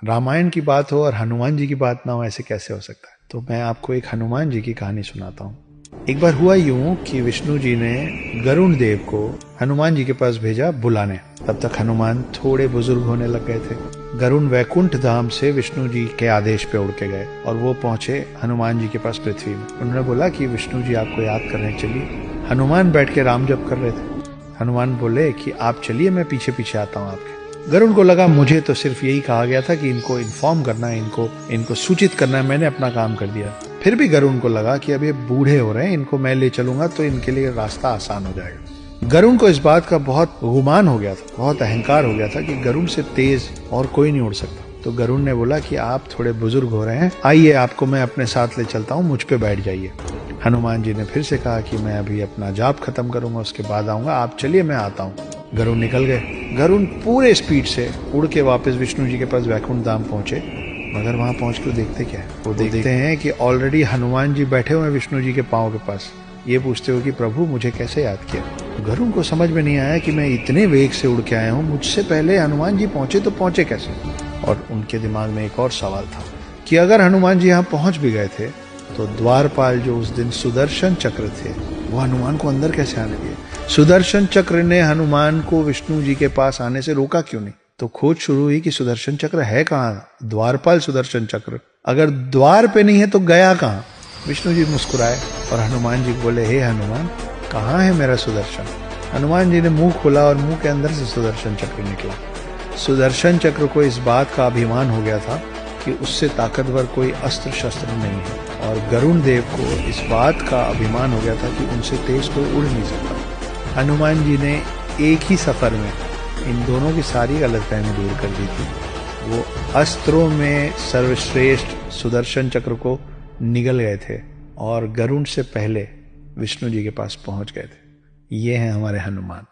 रामायण की बात हो और हनुमान जी की बात ना हो, ऐसे कैसे हो सकता है। तो मैं आपको एक हनुमान जी की कहानी सुनाता हूँ। एक बार हुआ यूं कि विष्णु जी ने गरुण देव को हनुमान जी के पास भेजा बुलाने। तब तक हनुमान थोड़े बुजुर्ग होने लग गए थे। गरुण वैकुंठ धाम से विष्णु जी के आदेश पे उड़ के गए और वो पहुंचे हनुमान जी के पास पृथ्वी में। उन्होंने बोला कि विष्णु जी आपको याद कर रहे हैं, चलिए। हनुमान बैठ के राम जप कर रहे थे। हनुमान बोले कि आप चलिए, मैं पीछे पीछे आता हूँ आपके। गरुण को लगा मुझे तो सिर्फ यही कहा गया था कि इनको इन्फॉर्म करना है, इनको सूचित करना है, मैंने अपना काम कर दिया। फिर भी गरुण को लगा कि अब ये बूढ़े हो रहे हैं, इनको मैं ले चलूंगा तो इनके लिए रास्ता आसान हो जाएगा। गरुण को इस बात का बहुत गुमान हो गया था, बहुत अहंकार हो गया था कि गरुण से तेज और कोई नहीं उड़ सकता। तो गरुण ने बोला कि आप थोड़े बुजुर्ग हो रहे हैं, आइए आपको मैं अपने साथ ले चलता हूँ, मुझ पे बैठ जाइए। हनुमान जी ने फिर से कहा कि मैं अभी अपना जाप खत्म करूंगा, उसके बाद आऊंगा, आप चलिए मैं आता हूँ। गरुण निकल गए। गरुण पूरे स्पीड से उड़ के वापस विष्णु जी के पास वैकुंठ धाम पहुंचे। मगर वहां पहुंच के देखते क्या है, वो देखते हैं कि ऑलरेडी हनुमान जी बैठे हुए हैं विष्णु जी के पांव के पास। ये पूछते हो कि प्रभु मुझे कैसे याद किया। गरुण को समझ में नहीं आया कि मैं इतने वेग से उड़ के आया हूँ, मुझसे पहले हनुमान जी पहुंचे तो पहुंचे कैसे। और उनके दिमाग में एक और सवाल था कि अगर हनुमान जी यहाँ पहुंच भी गए थे तो द्वारपाल जो उस दिन सुदर्शन चक्र थे वो हनुमान को अंदर कैसे आने दिए। सुदर्शन चक्र ने हनुमान को विष्णु जी के पास आने से रोका क्यों नहीं। तो खोज शुरू हुई कि सुदर्शन चक्र है कहाँ, द्वारपाल सुदर्शन चक्र अगर द्वार पे नहीं है तो गया कहाँ। विष्णु जी मुस्कुराए और हनुमान जी बोले, हे हनुमान, कहाँ है मेरा सुदर्शन। हनुमान जी ने मुंह खोला और मुंह के अंदर से सुदर्शन चक्र निकला। सुदर्शन चक्र को इस बात का अभिमान हो गया था कि उससे ताकतवर कोई अस्त्र शस्त्र नहीं है, और गरुण देव को इस बात का अभिमान हो गया था कि उनसे तेज कोई उड़ नहीं सकता। हनुमान जी ने एक ही सफर में इन दोनों की सारी गलतफहमी दूर कर दी थी। वो अस्त्रों में सर्वश्रेष्ठ सुदर्शन चक्र को निगल गए थे और गरुण से पहले विष्णु जी के पास पहुंच गए थे। ये हैं हमारे हनुमान।